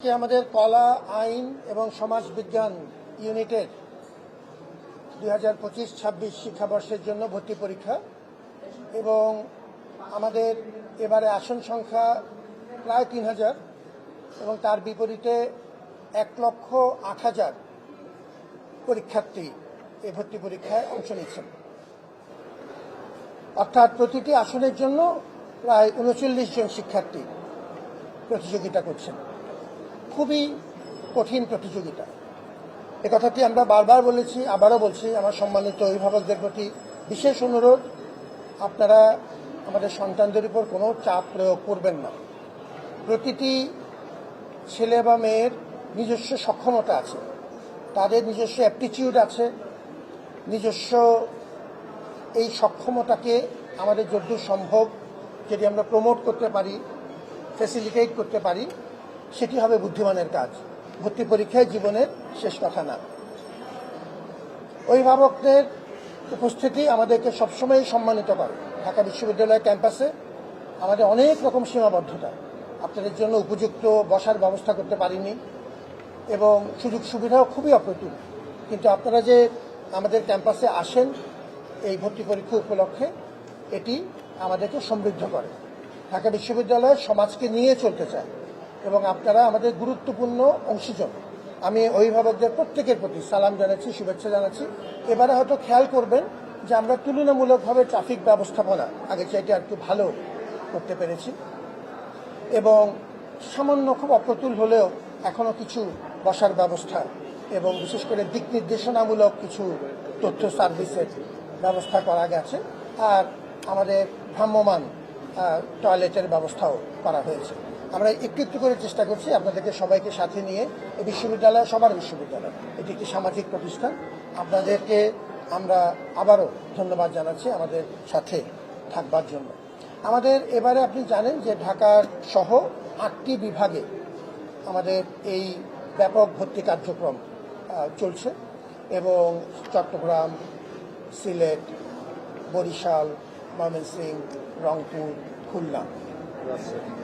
আমাদের কলা আইন এবং সমাজ বিজ্ঞান ইউনিটের 2025-26 শিক্ষাবর্ষের জন্য ভর্তি পরীক্ষা এবং আমাদের এবারে আসন সংখ্যা প্রায় 3000 এবং তার বিপরীতে 1,08,000 পরীক্ষার্থী এই ভর্তি পরীক্ষায় অংশ নিচ্ছেন। অর্থাৎ প্রতিটি আসনের জন্য প্রায় 39 জন শিক্ষার্থী প্রতিযোগিতা করছেন। খুবই কঠিন প্রতিযোগিতা। এ কথাটি আমরা বারবার বলেছি, আবারও বলছি। আমার সম্মানিত অভিভাবকদের প্রতি বিশেষ অনুরোধ, আপনারা আমাদের সন্তানদের উপর কোনো চাপ প্রয়োগ করবেন না। প্রতিটি ছেলে বা মেয়ের নিজস্ব সক্ষমতা আছে, তাদের নিজস্ব অ্যাপটিটিউড আছে, নিজস্ব এই সক্ষমতাকে আমাদের যতদূর সম্ভব যদি আমরা প্রমোট করতে পারি, ফ্যাসিলিটেট করতে পারি, সেটি হবে বুদ্ধিমানের কাজ। ভর্তি পরীক্ষায় জীবনের শেষ কথা না। অভিভাবকদের উপস্থিতি আমাদেরকে সবসময় সম্মানিত করে। ঢাকা বিশ্ববিদ্যালয় ক্যাম্পাসে আমাদের অনেক রকম সীমাবদ্ধতা, আপনাদের জন্য উপযুক্ত বসার ব্যবস্থা করতে পারিনি এবং সুযোগ সুবিধাও খুবই অপ্রতুল। কিন্তু আপনারা যে আমাদের ক্যাম্পাসে আসেন এই ভর্তি পরীক্ষা উপলক্ষে, এটি আমাদেরকে সমৃদ্ধ করে। ঢাকা বিশ্ববিদ্যালয় সমাজকে নিয়ে চলতে চায় এবং আপনারা আমাদের গুরুত্বপূর্ণ অংশীজন। আমি অভিভাবকদের প্রত্যেকের প্রতি সালাম জানাচ্ছি, শুভেচ্ছা জানাচ্ছি। এবারে হয়তো খেয়াল করবেন যে আমরা তুলনামূলকভাবে ট্রাফিক ব্যবস্থাপনা আগে চাইতে আর একটু ভালো করতে পেরেছি এবং সামান্য খুব অপ্রতুল হলেও এখনও কিছু বসার ব্যবস্থা এবং বিশেষ করে দিক নির্দেশনামূলক কিছু তথ্য সার্ভিসের ব্যবস্থা করা গেছে। আর আমাদের ভ্রাম্যমাণ টয়লেটের ব্যবস্থাও করা হয়েছে। আমরা একটু একটু করে চেষ্টা করছি আপনাদেরকে সবাইকে সাথে নিয়ে। এই বিশ্ববিদ্যালয় সবার বিশ্ববিদ্যালয়, এটি একটি সামাজিক প্রতিষ্ঠান। আপনাদেরকে আমরা আবারও ধন্যবাদ জানাচ্ছি আমাদের সাথে থাকবার জন্য। আমাদের এবারে আপনি জানেন যে ঢাকার সহ 8টি বিভাগে আমাদের এই ব্যাপক ভর্তি কার্যক্রম চলছে এবং চট্টগ্রাম, সিলেট, বরিশাল, ময়মনসিংহ, রংপুর, খুলনা,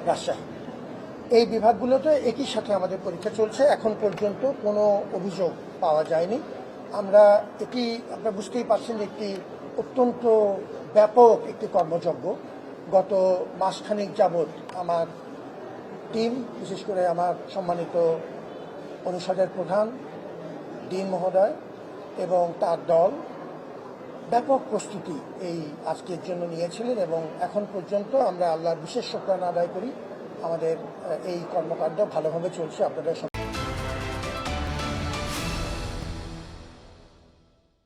রাজশাহী, এই বিভাগগুলোতে একই সাথে আমাদের পরীক্ষা চলছে। এখন পর্যন্ত কোনো অভিযোগ পাওয়া যায়নি। আমরা এটি আপনারা বুঝতেই পারছেন যে একটি অত্যন্ত ব্যাপক একটি কর্মযজ্ঞ। গত মাসখানেক যাবৎ আমার টিম, বিশেষ করে আমার সম্মানিত অনুষদের প্রধান ডিন মহোদয় এবং তার দল ব্যাপক প্রস্তুতি এই আজকের জন্য নিয়েছিলেন এবং এখন পর্যন্ত আমরা আল্লাহর বিশেষ শুকরানা আদায় করি, আমাদের এই কর্মকাণ্ড ভালোভাবে চলছে। আপনাদের